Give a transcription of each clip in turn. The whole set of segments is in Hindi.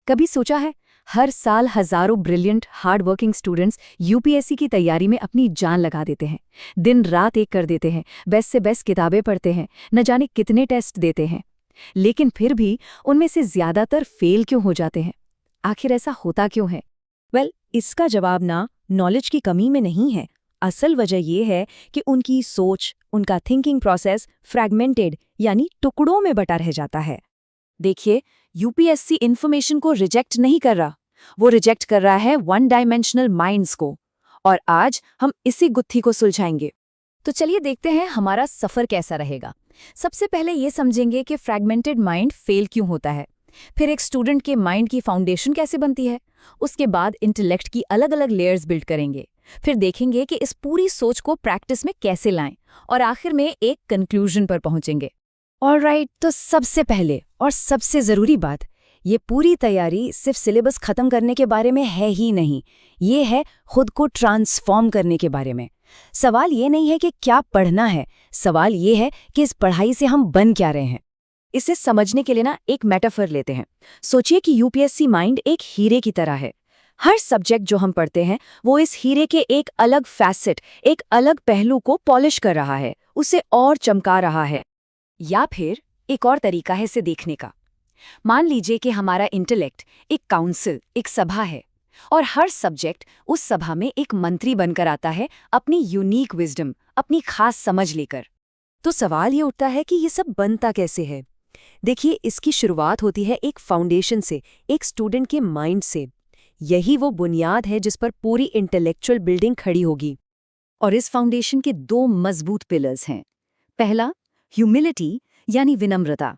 कभी सोचा है, हर साल हजारों brilliant hard working students UPSC की तैयारी में अपनी जान लगा देते हैं, दिन रात एक कर देते हैं, बेस्ट से बेस्ट किताबें पढ़ते हैं, न जाने कितने टेस्ट देते हैं, लेकिन फिर भी उनमें से ज्यादातर फेल क्यों हो जाते हैं? आखिर ऐसा होता क्यों है? इसका जवाब ना नॉलेज की कमी में नहीं है। असल वजह ये है कि उनकी सोच, उनका थिंकिंग प्रोसेस फ्रैगमेंटेड यानी टुकड़ों में बटा रह जाता है। देखिए, यूपीएससी इन्फॉर्मेशन को रिजेक्ट नहीं कर रहा, वो रिजेक्ट कर रहा है वन डायमेंशनल माइंड्स को। और आज हम इसी गुत्थी को सुलझाएंगे। तो चलिए देखते हैं हमारा सफर कैसा रहेगा। सबसे पहले ये समझेंगे कि फ्रैगमेंटेड माइंड फेल क्यों होता है, फिर एक स्टूडेंट के माइंड की फाउंडेशन कैसे बनती है, उसके बाद इंटेलेक्ट की अलग अलग लेयर्स बिल्ड करेंगे, फिर देखेंगे कि इस पूरी सोच को प्रैक्टिस में कैसे लाएं, और आखिर में एक कंक्लूजन पर पहुंचेंगे। ऑलराइट, तो सबसे पहले और सबसे ज़रूरी बात, ये पूरी तैयारी सिर्फ सिलेबस ख़त्म करने के बारे में है ही नहीं, ये है खुद को ट्रांसफॉर्म करने के बारे में। सवाल ये नहीं है कि क्या पढ़ना है, सवाल ये है कि इस पढ़ाई से हम बन क्या रहे हैं। इसे समझने के लिए ना एक मेटाफर लेते हैं। सोचिए कि यूपीएससी माइंड एक हीरे की तरह है। हर सब्जेक्ट जो हम पढ़ते हैं वो इस हीरे के एक अलग फैसेट, एक अलग पहलू को पॉलिश कर रहा है, उसे और चमका रहा है। या फिर एक और तरीका है इसे देखने का। मान लीजिए कि हमारा इंटेलेक्ट एक काउंसिल, एक सभा है, और हर सब्जेक्ट उस सभा में एक मंत्री बनकर आता है अपनी यूनिक विजडम, अपनी खास समझ लेकर। तो सवाल ये उठता है कि ये सब बनता कैसे है? देखिए, इसकी शुरुआत होती है एक फाउंडेशन से, एक स्टूडेंट के माइंड से। यही वो बुनियाद है जिस पर पूरी इंटेलेक्चुअल बिल्डिंग खड़ी होगी। और इस फाउंडेशन के दो मजबूत पिलर्स हैं। पहला, ह्यूमिलिटी यानी विनम्रता।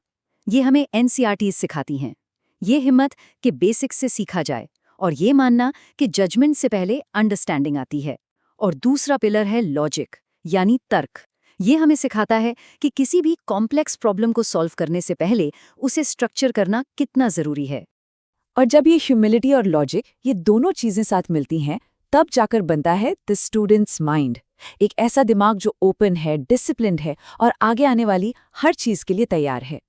ये हमें एनसीईआरटी सिखाती हैं। ये हिम्मत कि बेसिक्स से सीखा जाए, और ये मानना कि जजमेंट से पहले अंडरस्टैंडिंग आती है। और दूसरा पिलर है लॉजिक यानी तर्क। ये हमें सिखाता है कि किसी भी कॉम्प्लेक्स प्रॉब्लम को सॉल्व करने से पहले उसे स्ट्रक्चर करना कितना ज़रूरी है। और जब ये ह्यूमिलिटी और लॉजिक, ये दोनों चीज़ें साथ मिलती हैं, तब जाकर बनता है द स्टूडेंट्स माइंड। एक ऐसा दिमाग जो ओपन है, डिसिप्लिन्ड है और आगे आने वाली हर चीज़ के लिए तैयार है।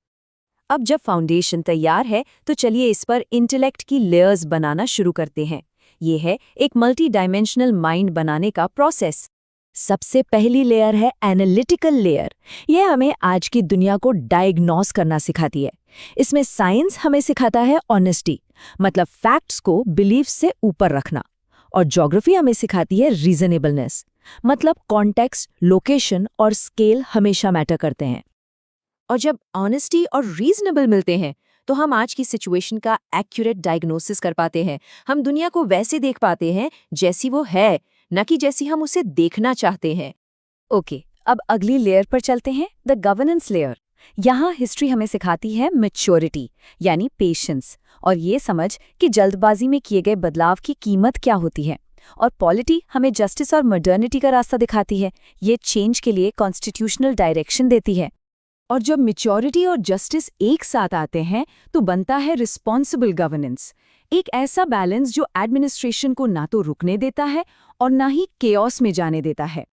अब जब फाउंडेशन तैयार है तो चलिए इस पर इंटेलेक्ट की लेयर्स बनाना शुरू करते हैं। ये है एक मल्टी डायमेंशनल माइंड बनाने का प्रोसेस। सबसे पहली लेयर है एनालिटिकल लेयर। यह हमें आज की दुनिया को डायग्नोस करना सिखाती है। इसमें साइंस हमें सिखाता है ऑनेस्टी, मतलब फैक्ट्स को बिलीफ से ऊपर रखना, और ज्योग्राफी हमें सिखाती है रीजनेबलनेस, मतलब कॉन्टेक्स्ट, लोकेशन और स्केल हमेशा मैटर करते हैं। और जब ऑनेस्टी और रीजनेबल मिलते हैं तो हम आज की सिचुएशन का एक्यूरेट डायग्नोसिस कर पाते हैं। हम दुनिया को वैसे देख पाते हैं जैसी वो है, न कि जैसी हम उसे देखना चाहते हैं। ओके, अब अगली लेयर पर चलते हैं, द गवर्नेंस लेयर। यहाँ हिस्ट्री हमें सिखाती है मैच्योरिटी यानी पेशेंस, और ये समझ कि जल्दबाजी में किए गए बदलाव की कीमत क्या होती है। और पॉलिटी हमें जस्टिस और मॉडर्निटी का रास्ता दिखाती है। ये चेंज के लिए कॉन्स्टिट्यूशनल डायरेक्शन देती है। और जब मैच्योरिटी और जस्टिस एक साथ आते हैं तो बनता है रिस्पॉन्सिबल गवर्नेंस, एक ऐसा बैलेंस जो एडमिनिस्ट्रेशन को ना तो रुकने देता है और ना ही केओस में जाने देता है।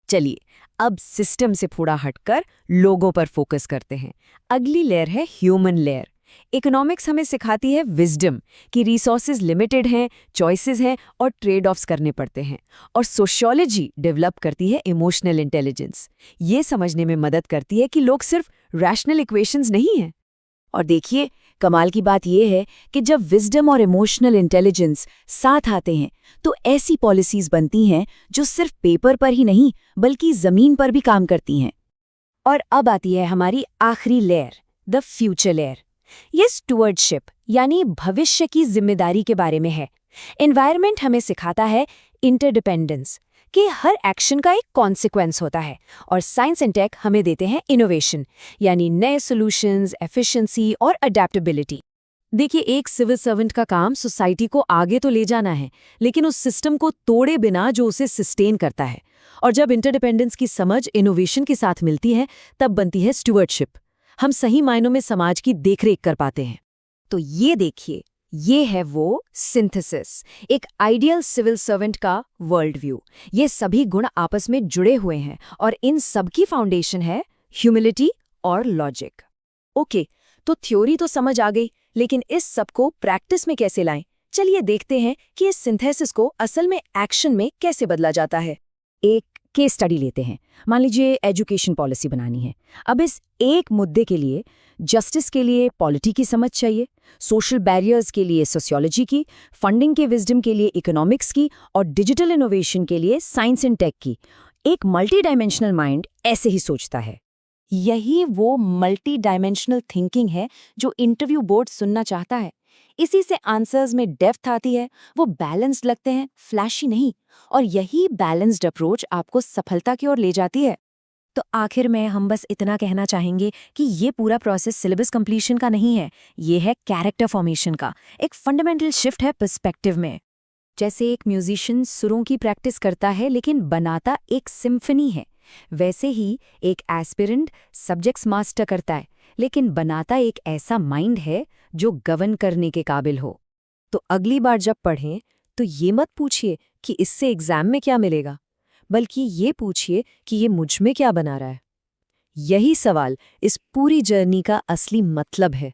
चलिए अब सिस्टम से थोड़ा हटकर लोगों पर फोकस करते हैं। अगली लेयर है ह्यूमन लेयर। इकोनॉमिक्स हमें सिखाती है विजडम कि रिसोर्सेज लिमिटेड हैं, चॉइसेस हैं और ट्रेड ऑफ्स करने पड़ते हैं। और सोशियोलॉजी डेवलप करती है इमोशनल इंटेलिजेंस। ये समझने में मदद करती है कि लोग सिर्फ रैशनल इक्वेशंस नहीं हैं। और देखिए, कमाल की बात यह है कि जब विजडम और इमोशनल इंटेलिजेंस साथ आते हैं तो ऐसी पॉलिसीज बनती हैं जो सिर्फ पेपर पर ही नहीं बल्कि जमीन पर भी काम करती हैं। और अब आती है हमारी आखिरी लेयर, द फ्यूचर लेयर। ये स्टुअर्डशिप यानी भविष्य की जिम्मेदारी के बारे में है। एनवायरनमेंट हमें सिखाता है इंटरडिपेंडेंस, कि हर एक्शन का एक कॉन्सिक्वेंस होता है। और साइंस एंड टेक हमें देते हैं इनोवेशन यानी नए सॉल्यूशंस, एफिशिएंसी और अडेप्टेबिलिटी। देखिए, एक सिविल सर्वेंट का काम सोसाइटी को आगे तो ले जाना है, लेकिन उस सिस्टम को तोड़े बिना जो उसे सस्टेन करता है। और जब इंटरडिपेंडेंस की समझ इनोवेशन के साथ मिलती है तब बनती है स्टुअर्डशिप। हम सही मायनों में समाज की देखरेख कर पाते हैं। तो ये देखिए, ये है वो सिंथेसिस, एक आइडियल सिविल सर्वेंट का वर्ल्ड व्यू। ये सभी गुण आपस में जुड़े हुए हैं और इन सब की फाउंडेशन है ह्यूमिलिटी और लॉजिक। ओके, तो थ्योरी तो समझ आ गई, लेकिन इस सब को प्रैक्टिस में कैसे लाएं? चलिए देखते हैं कि इस सिंथेसिस को असल में एक्शन में कैसे बदला जाता है। एक केस स्टडी लेते हैं। मान लीजिए एजुकेशन पॉलिसी बनानी है। अब इस एक मुद्दे के लिए जस्टिस के लिए पॉलिटी की समझ चाहिए, सोशल बैरियर्स के लिए सोशियोलॉजी की, फंडिंग के विजडम के लिए इकोनॉमिक्स की और डिजिटल इनोवेशन के लिए साइंस एंड टेक की। एक मल्टी डायमेंशनल माइंड ऐसे ही सोचता है। यही वो मल्टी डायमेंशनल थिंकिंग है जो इंटरव्यू बोर्ड सुनना चाहता है। इसी से आंसर्स में डेप्थ आती है, वो बैलेंस्ड लगते हैं, फ्लैशी नहीं। और यही बैलेंस्ड अप्रोच आपको सफलता की ओर ले जाती है। तो आखिर में हम बस इतना कहना चाहेंगे कि ये पूरा प्रोसेस सिलेबस कंप्लीशन का नहीं है, ये है कैरेक्टर फॉर्मेशन का, एक फंडामेंटल शिफ्ट है पर्सपेक्टिव में। जैसे एक म्यूजिशियन सुरों की प्रैक्टिस करता है लेकिन बनाता एक सिम्फनी है, वैसे ही एक एस्पिरेंट सब्जेक्ट्स मास्टर करता है लेकिन बनाता एक ऐसा माइंड है जो गवर्न करने के काबिल हो। तो अगली बार जब पढ़ें तो ये मत पूछिए कि इससे एग्जाम में क्या मिलेगा, बल्कि ये पूछिए कि ये मुझ में क्या बना रहा है। यही सवाल इस पूरी जर्नी का असली मतलब है।